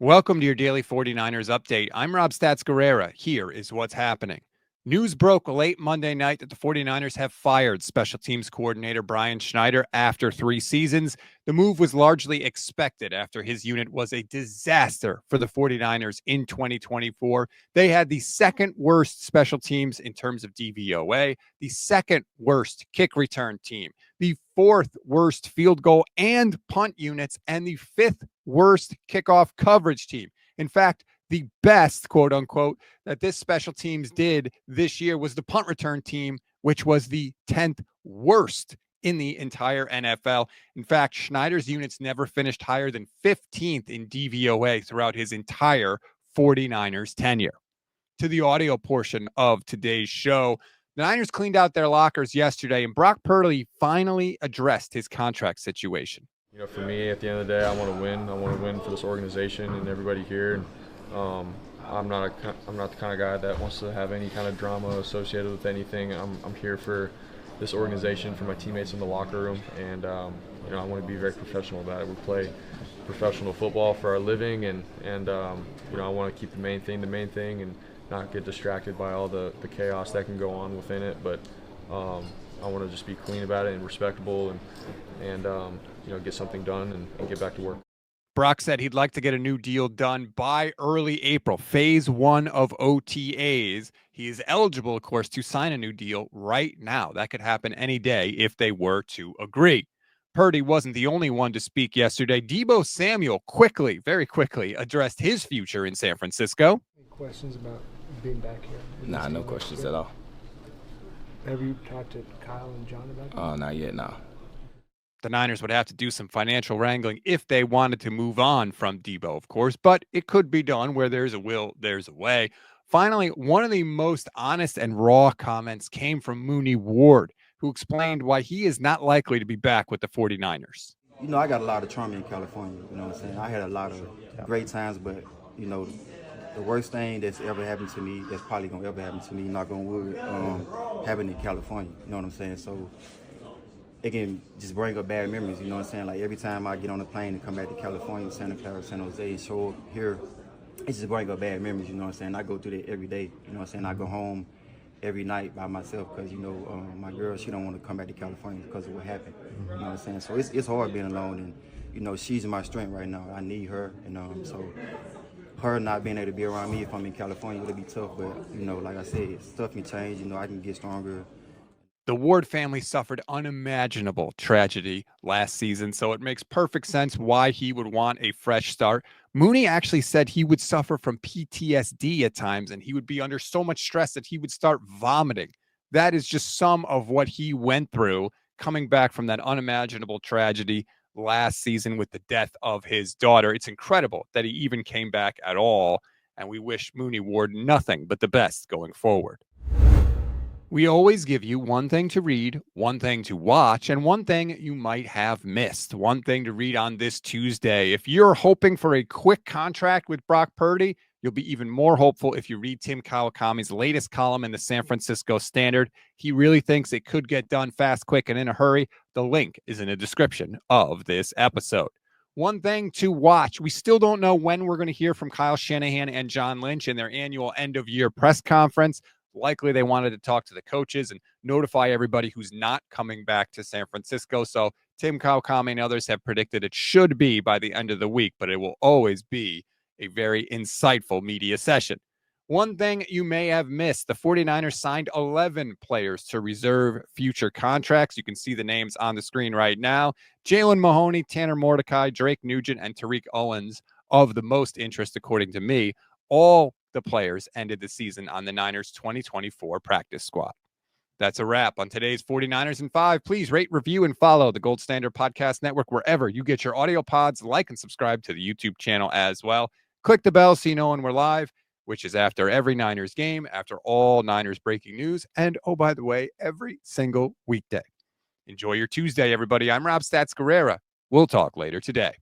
Welcome to your daily 49ers update. I'm Rob Stats Guerrera. Here is what's happening. News broke late Monday night that the 49ers have fired special teams coordinator Brian Schneider after 3 seasons. The move was largely expected after his unit was a disaster for the 49ers in 2024. They had the second worst special teams in terms of DVOA, the second worst kick return team, the fourth worst field goal and punt units, and the fifth worst kickoff coverage team. In fact, the best, quote unquote, that this special teams did this year was the punt return team, which was the 10th worst in the entire NFL. In fact, Schneider's units never finished higher than 15th in DVOA throughout his entire 49ers tenure. To the audio portion of today's show, the Niners cleaned out their lockers yesterday, and Brock Purdy finally addressed his contract situation. You know, for me, at the end of the day, I want to win. I want to win for this organization and everybody here. I'm not the kind of guy that wants to have any kind of drama associated with anything. I'm here for this organization, for my teammates in the locker room, and you know, I want to be very professional about it. We play professional football for our living, and you know, I want to keep the main thing, and not get distracted by all the chaos that can go on within it. But I want to just be clean about it and respectable, and you know, get something done and get back to work. Brock said he'd like to get a new deal done by early April, phase 1 of OTAs. He is eligible, of course, to sign a new deal right now. That could happen any day if they were to agree. Purdy wasn't the only one to speak yesterday. Deebo Samuel very quickly addressed his future in San Francisco. Any questions about being back here? Nah, no questions at all. Have you talked to Kyle and John about that? Oh, not yet, no. The Niners would have to do some financial wrangling if they wanted to move on from Deebo, of course, but it could be done. Where there's a will, there's a way. Finally, one of the most honest and raw comments came from Mooney Ward, who explained why he is not likely to be back with the 49ers. You know, I got a lot of trauma in California, you know what I'm saying? I had a lot of great times, but, you know, the worst thing that's ever happened to me, that's probably going to ever happen to me, knock on wood, happened in California, you know what I'm saying? So it can just bring up bad memories, you know what I'm saying? Like every time I get on a plane and come back to California, Santa Clara, San Jose, and show up here, it just brings up bad memories, you know what I'm saying? I go through that every day, you know what I'm saying? I go home every night by myself because, you know, my girl, she don't want to come back to California because of what happened, you know what I'm saying? So it's hard being alone, and, you know, she's my strength right now. I need her, and so her not being able to be around me if I'm in California, it'll be tough, but, you know, like I said, stuff can change, you know, I can get stronger. The Ward family suffered unimaginable tragedy last season, so it makes perfect sense why he would want a fresh start. Mooney actually said he would suffer from PTSD at times, and he would be under so much stress that he would start vomiting. That is just some of what he went through coming back from that unimaginable tragedy last season with the death of his daughter. It's incredible that he even came back at all, and we wish Mooney Ward nothing but the best going forward. We always give you one thing to read, one thing to watch, and one thing you might have missed. One thing to read on this Tuesday. If you're hoping for a quick contract with Brock Purdy, you'll be even more hopeful if you read Tim Kawakami's latest column in the San Francisco Standard. He really thinks it could get done fast, quick, and in a hurry. The link is in the description of this episode. One thing to watch. We still don't know when we're going to hear from Kyle Shanahan and John Lynch in their annual end-of-year press conference. Likely they wanted to talk to the coaches and notify everybody who's not coming back to San Francisco. So Tim Kawakami and others have predicted it should be by the end of the week, but it will always be a very insightful media session. One thing you may have missed, the 49ers signed 11 players to reserve future contracts. You can see the names on the screen right now. Jalen Mahoney, Tanner Mordecai, Drake Nugent, and Tariq Owens of the most interest, according to me. All the players ended the season on the Niners 2024 practice squad. That's a wrap on today's 49ers in 5. Please rate, review, and follow the Gold Standard Podcast Network wherever you get your audio pods. Like and subscribe to the YouTube channel as well. Click the bell so you know when we're live, which is after every Niners game, after all Niners breaking news, and, oh, by the way, every single weekday. Enjoy your Tuesday, everybody. I'm Rob Stats Guerrera. We'll talk later today.